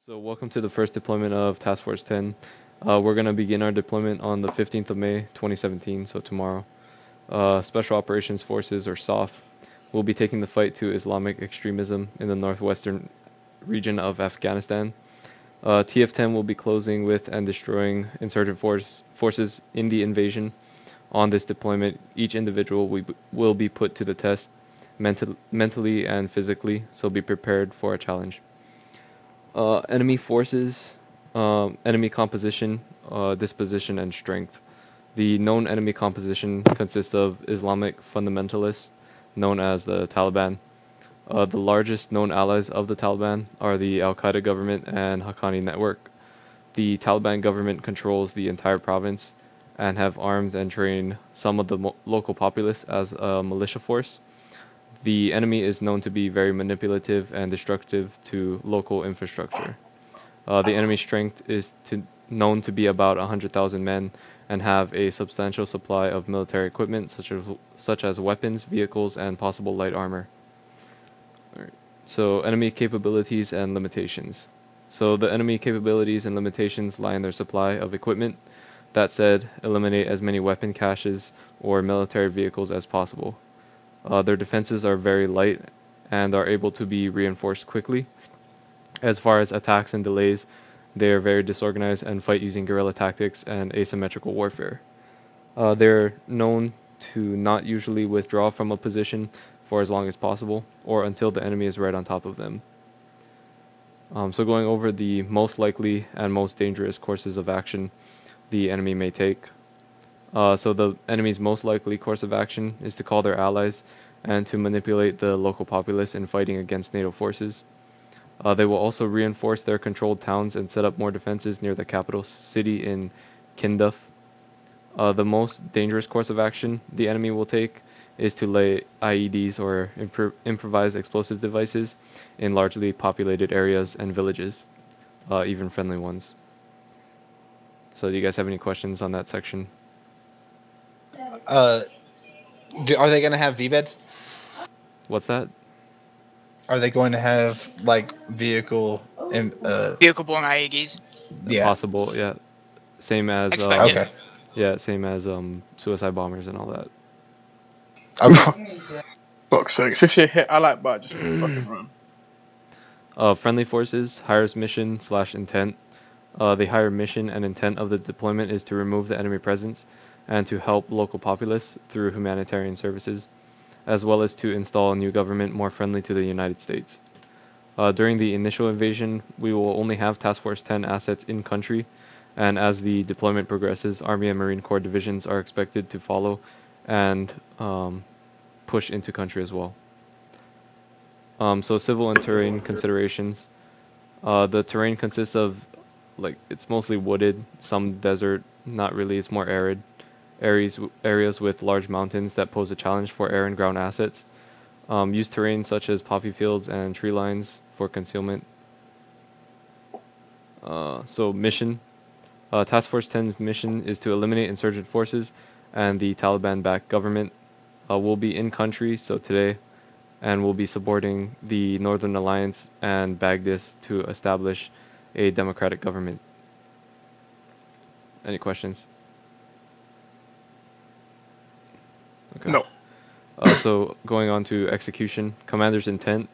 So welcome to the first deployment of Task Force 10. We're going to begin our deployment on the 15th of May, 2017, so tomorrow. Special Operations Forces, or SOF, will be taking the fight to Islamic extremism in the northwestern region of Afghanistan. TF-10 will be closing with and destroying insurgent forces in the invasion. On this deployment, each individual will be put to the test mentally and physically, so be prepared for a challenge. Enemy forces, enemy composition, disposition, and strength. The known enemy composition consists of Islamic fundamentalists, known as the Taliban. The largest known allies of the Taliban are the Al-Qaeda government and Haqqani network. The Taliban government controls the entire province and have armed and trained some of the local populace as a militia force. The enemy is known to be very manipulative and destructive to local infrastructure. The enemy's strength is known to be about 100,000 men and have a substantial supply of military equipment such as weapons, vehicles, and possible light armor. Alright. So enemy capabilities and limitations. So the enemy capabilities and limitations lie in their supply of equipment. That said, eliminate as many weapon caches or military vehicles as possible. Their defenses are very light and are able to be reinforced quickly. As far as attacks and delays, they are very disorganized and fight using guerrilla tactics and asymmetrical warfare. They're known to not usually withdraw from a position for as long as possible or until the enemy is right on top of them. So going over the most likely and most dangerous courses of action the enemy may take. So the enemy's most likely course of action is to call their allies and to manipulate the local populace in fighting against NATO forces. They will also reinforce their controlled towns and set up more defenses near the capital city in Kinduf. The most dangerous course of action the enemy will take is to lay IEDs or improvised explosive devices in largely populated areas and villages, even friendly ones. So do you guys have any questions on that section? Are they going to have V-beds? What's that? Are they going to have like vehicle-borne IEDs? Yeah. Possible, yeah. Same as Expected. Okay. yeah, same as suicide bombers and all that. Okay. Fuck's sake. If you hit, I like but just fucking run. Friendly forces, hires mission / intent. The higher mission and intent of the deployment is to remove the enemy presence and to help local populace through humanitarian services, as well as to install a new government more friendly to the United States. During the initial invasion, we will only have Task Force 10 assets in country, and as the deployment progresses, Army and Marine Corps divisions are expected to follow and push into country as well. So civil and terrain considerations. The terrain consists of, it's mostly wooded, some desert, not really, it's more arid. Areas with large mountains that pose a challenge for air and ground assets. Use terrain such as poppy fields and tree lines for concealment. So mission. Task Force 10's mission is to eliminate insurgent forces and the Taliban-backed government. Will be in country, so today, and will be supporting the Northern Alliance and Baghdad to establish a democratic government. Any questions? Okay. No. So going on to execution, commander's intent.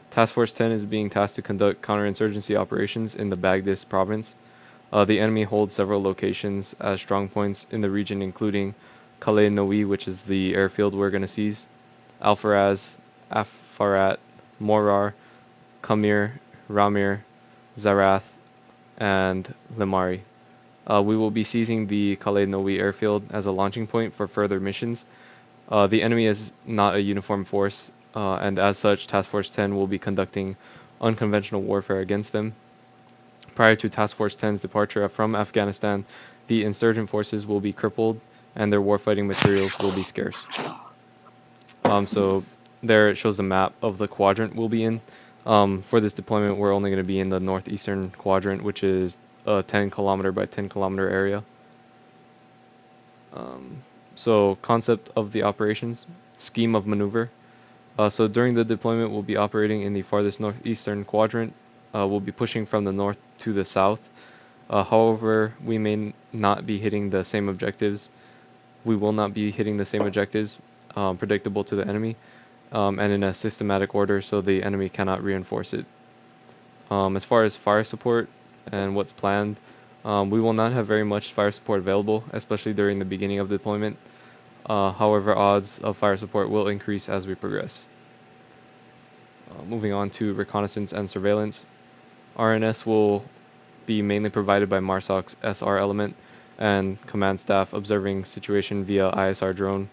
Task Force 10 is being tasked to conduct counterinsurgency operations in the Baghdad province. The enemy holds several locations as strong points in the region, including Calais Noe, which is the airfield we're going to seize, Al-Faraz, Afarat, Morar, Kamir, Ramir, Zarath, and Limari. We will be seizing the Calais Noe airfield as a launching point for further missions. The enemy is not a uniform force, and as such, Task Force 10 will be conducting unconventional warfare against them. Prior to Task Force 10's departure from Afghanistan, the insurgent forces will be crippled and their warfighting materials will be scarce. So there it shows a map of the quadrant we'll be in. For this deployment, we're only going to be in the northeastern quadrant, which is a 10 kilometer by 10 kilometer area. So concept of the operations, scheme of maneuver. So during the deployment, we'll be operating in the farthest northeastern quadrant. will be pushing from the north to the south. However, we may not be hitting the same objectives. We will not be hitting the same objectives predictable to the enemy and in a systematic order so the enemy cannot reinforce it. As far as fire support and what's planned, we will not have very much fire support available, especially during the beginning of deployment. However, odds of fire support will increase as we progress. Moving on to reconnaissance and surveillance. RNS will be mainly provided by MARSOC's SR element and command staff observing situation via ISR drone.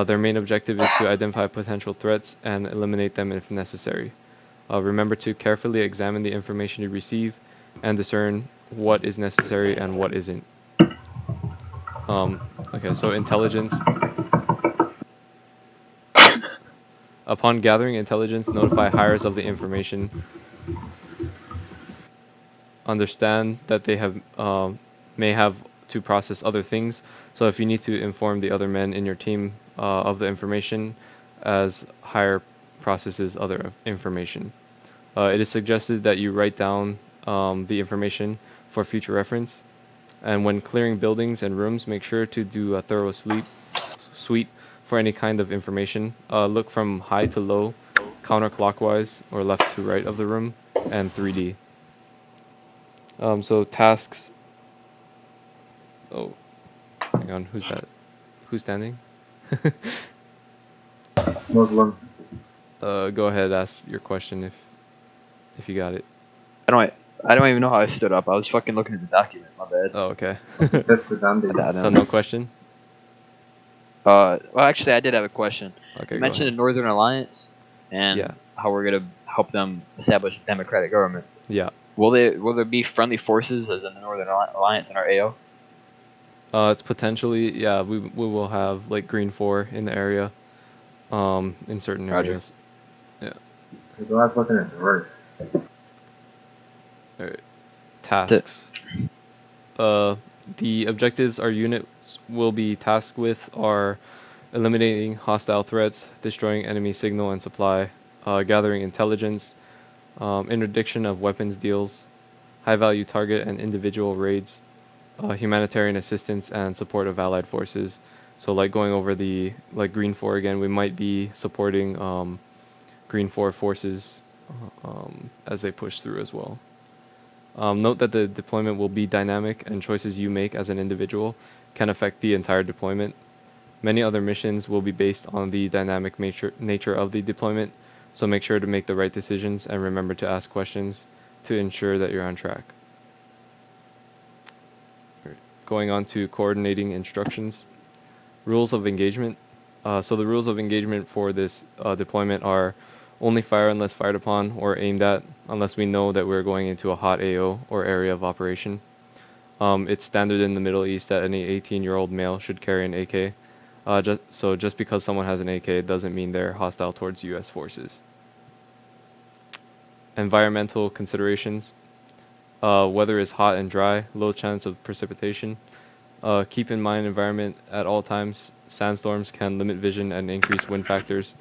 Their main objective is to identify potential threats and eliminate them if necessary. Remember to carefully examine the information you receive and discern what is necessary and what isn't. Okay, so intelligence. Upon gathering intelligence, notify hires of the information. Understand that they have may have to process other things. So if you need to inform the other men in your team of the information as hire processes other information. It is suggested that you write down the information for future reference. And when clearing buildings and rooms, make sure to do a thorough sweep for any kind of information. Look from high to low, counterclockwise or left to right of the room, and 3D. So tasks. Oh, hang on. Who's that? Who's standing? Muslim. Go ahead. Ask your question if you got it. I don't even know how I stood up. I was fucking looking at the document. My bad. Oh, okay. That's the damn thing. So no question. Well, actually, I did have a question. Okay. You Go mentioned ahead. the Northern Alliance and Yeah. how we're gonna help them establish a democratic government. Yeah. Will there be friendly forces as in the Northern Alliance in our AO? It's potentially, yeah, we will have like Green 4 in the area, in certain Roger. areas. Yeah. The last looking at the word. Alright. Tasks. The objectives our units will be tasked with are eliminating hostile threats, destroying enemy signal and supply, gathering intelligence, interdiction of weapons deals, high-value target and individual raids, humanitarian assistance and support of allied forces. So like going over the Green 4 again, we might be supporting Green 4 forces as they push through as well. Note that the deployment will be dynamic and choices you make as an individual can affect the entire deployment. Many other missions will be based on the dynamic nature of the deployment, so make sure to make the right decisions and remember to ask questions to ensure that you're on track. Going on to coordinating instructions. Rules of engagement. So the rules of engagement for this deployment are only fire unless fired upon or aimed at, unless we know that we're going into a hot AO or area of operation. It's standard in the Middle East that any 18-year-old male should carry an AK. Just because someone has an AK doesn't mean they're hostile towards U.S. forces. Environmental considerations. Weather is hot and dry, low chance of precipitation. Keep in mind environment at all times. Sandstorms can limit vision and increase wind factors.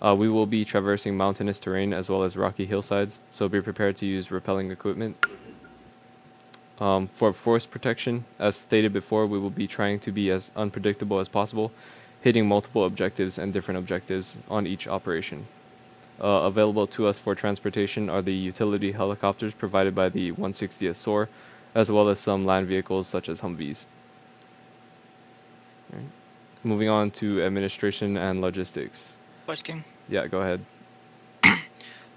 We will be traversing mountainous terrain as well as rocky hillsides, so be prepared to use rappelling equipment. For force protection, as stated before, we will be trying to be as unpredictable as possible, hitting multiple objectives and different objectives on each operation. Available to us for transportation are the utility helicopters provided by the 160th SOAR, as well as some land vehicles such as Humvees. Right. Moving on to administration and logistics. Question. Yeah, go ahead.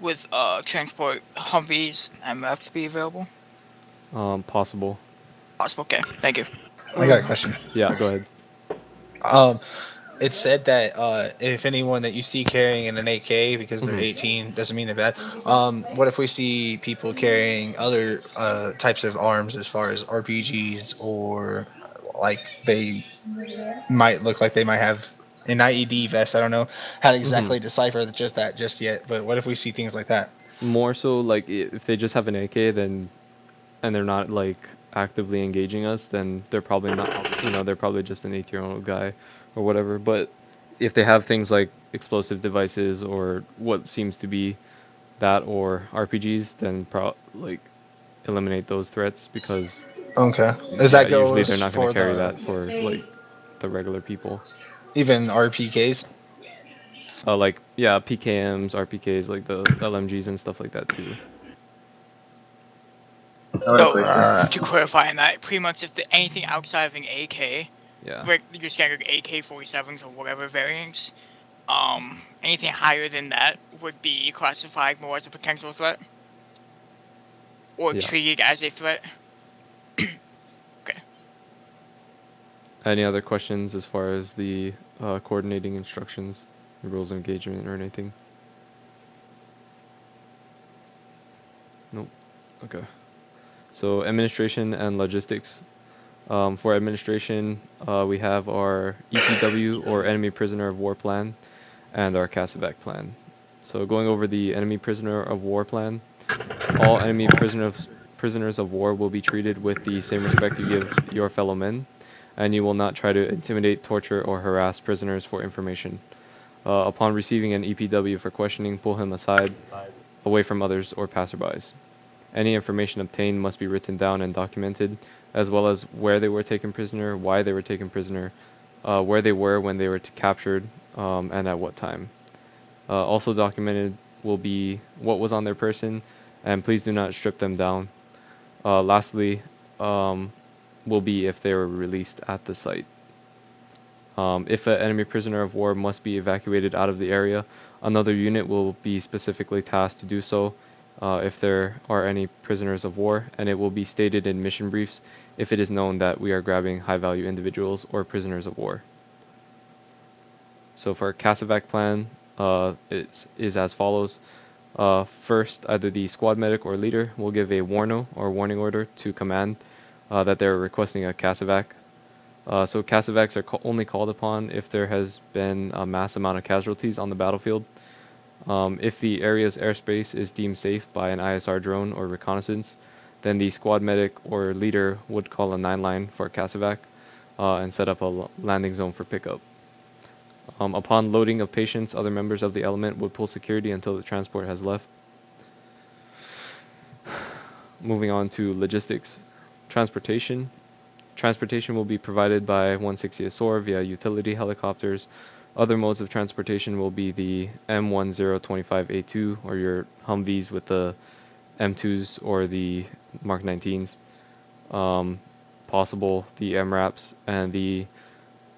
With transport Humvees and maps be available? Possible. Possible. Okay. Thank you. I got a question. Yeah, go ahead. It said that if anyone that you see carrying an AK because they're Mhm. 18 doesn't mean they're bad. What if we see people carrying other types of arms as far as RPGs or like they might look like they might have an IED vest? I don't know how to exactly decipher just that just yet, but what if we see things like that? More so, like if they just have an AK, then and they're not like actively engaging us, then they're probably not. They're probably just an 18-year-old guy or whatever. But if they have things like explosive devices or what seems to be that or RPGs, then like eliminate those threats because Okay. As that usually they're goes not going for to carry the that for like the regular people. even RPKs. Like PKMs, RPKs, like the LMGs and stuff like that too. I have a So, question. to clarify on that, pretty much if anything outside of an AK, Yeah. like your standard AK-47s or whatever variants, anything higher than that would be classified more as a potential threat or Yeah. treated as a threat. Okay. Any other questions as far as the coordinating instructions, the rules of engagement, or anything? Nope. Okay. So administration and logistics. For administration, we have our EPW or enemy prisoner of war plan and our CASEVAC plan. So going over the enemy prisoner of war plan, all enemy prisoners of war will be treated with the same respect you give your fellow men, and you will not try to intimidate, torture, or harass prisoners for information. Upon receiving an EPW for questioning, pull him aside, away from others or passerbys. Any information obtained must be written down and documented, as well as where they were taken prisoner, why they were taken prisoner, where they were when they were captured, and at what time. Also documented will be what was on their person, and please do not strip them down. Lastly, will be if they were released at the site. If an enemy prisoner of war must be evacuated out of the area, another unit will be specifically tasked to do so if there are any prisoners of war, and it will be stated in mission briefs if it is known that we are grabbing high-value individuals or prisoners of war. So for our CASEVAC plan, it is as follows. First, either the squad medic or leader will give a warno or warning order to command that they're requesting a CASEVAC. So CASEVACs are only called upon if there has been a mass amount of casualties on the battlefield. If the area's airspace is deemed safe by an ISR drone or reconnaissance, then the squad medic or leader would call a 9-line for a CASEVAC and set up a landing zone for pickup. Upon loading of patients, other members of the element would pull security until the transport has left. Moving on to logistics. Transportation. Transportation will be provided by 160 ASOR via utility helicopters. Other modes of transportation will be the M1025A2 or your Humvees with the M2s or the Mark 19s. Possible the MRAPs and the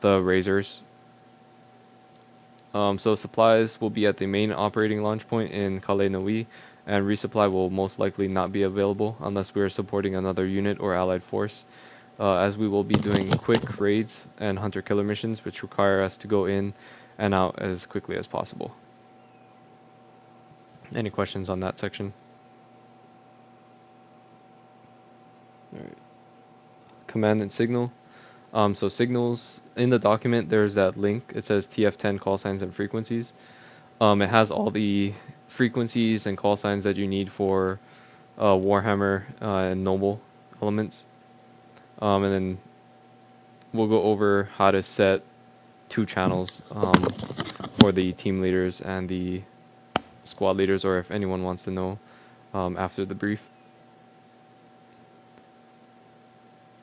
Razors. So supplies will be at the main operating launch point in Calais Nui, and resupply will most likely not be available unless we are supporting another unit or allied force, as we will be doing quick raids and hunter-killer missions which require us to go in and out as quickly as possible. Any questions on that section? Alright. Command and signal. So signals, in the document there's that link. It says TF10 call signs and frequencies. It has all the frequencies and call signs that you need for Warhammer and Noble elements. And then we'll go over how to set 2 channels for the team leaders and the squad leaders, or if anyone wants to know after the brief.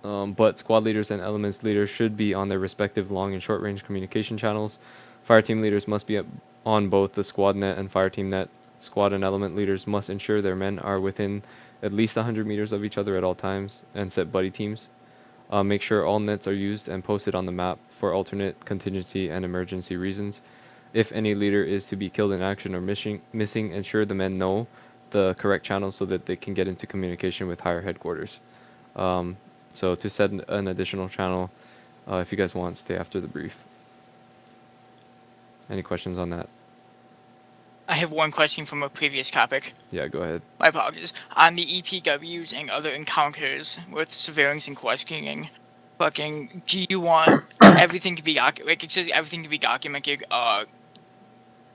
But squad leaders and elements leaders should be on their respective long and short range communication channels. Fire team leaders must be on both the squad net and fire team net. Squad and element leaders must ensure their men are within at least 100 meters of each other at all times and set buddy teams. Make sure all nets are used and posted on the map for alternate, contingency, and emergency reasons. If any leader is to be killed in action or missing, ensure the men know the correct channels so that they can get into communication with higher headquarters. So to set an additional channel, if you guys want, stay after the brief. Any questions on that? I have one question from a previous topic. Yeah, go ahead. My apologies. On the EPWs and other encounters with surveillance and questioning, do you want everything to be it says everything to be documented?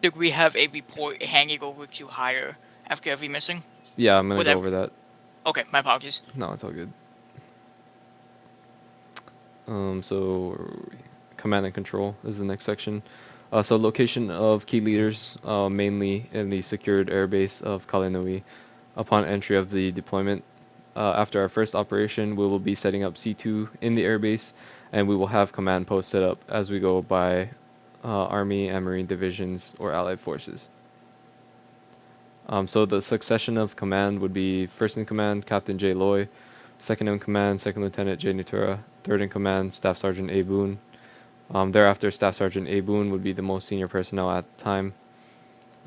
Do we have a report hanging over to hire after every missing? Yeah, I'm gonna go over that. Okay, my apologies. No, it's all good. So command and control is the next section. So location of key leaders, mainly in the secured airbase of Kalenui. Upon entry of the deployment, after our first operation, we will be setting up C2 in the airbase, and we will have command posts set up as we go by Army and Marine divisions or allied forces. So the succession of command would be first in command, Captain J. Loy, second in command, Second Lieutenant J. Natura, third in command, Staff Sergeant A. Boone. Thereafter, Staff Sergeant A. Boone would be the most senior personnel at the time.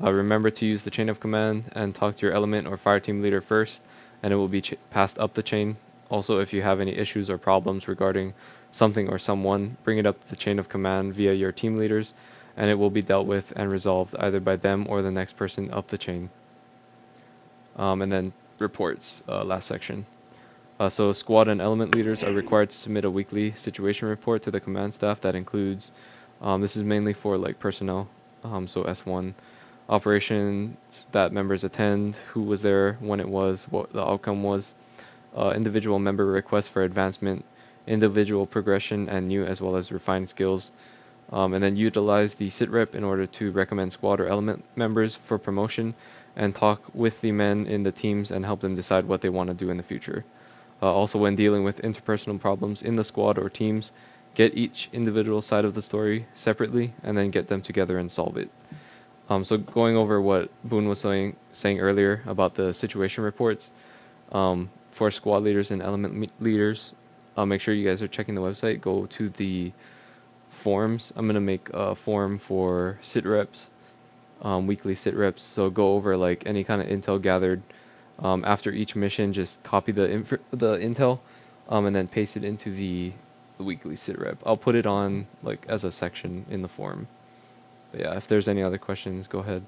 Remember to use the chain of command and talk to your element or fire team leader first, and it will be passed up the chain. Also, if you have any issues or problems regarding something or someone, bring it up the chain of command via your team leaders, and it will be dealt with and resolved either by them or the next person up the chain. And then reports, last section. So squad and element leaders are required to submit a weekly situation report to the command staff that includes, this is mainly for like personnel, so S1, operations that members attend, who was there, when it was, what the outcome was, individual member requests for advancement, individual progression, and new as well as refined skills. And then utilize the sit rep in order to recommend squad or element members for promotion and talk with the men in the teams and help them decide what they want to do in the future. Also, when dealing with interpersonal problems in the squad or teams, get each individual side of the story separately and then get them together and solve it. So going over what Boone was saying earlier about the situation reports, for squad leaders and element leaders, make sure you guys are checking the website. Go to the forms. I'm gonna make a form for sit reps, weekly sit reps. So go over like any kind of intel gathered after each mission. Just copy the intel, and then paste it into the weekly sit rep. I'll put it on like as a section in the form. But yeah, if there's any other questions, go ahead.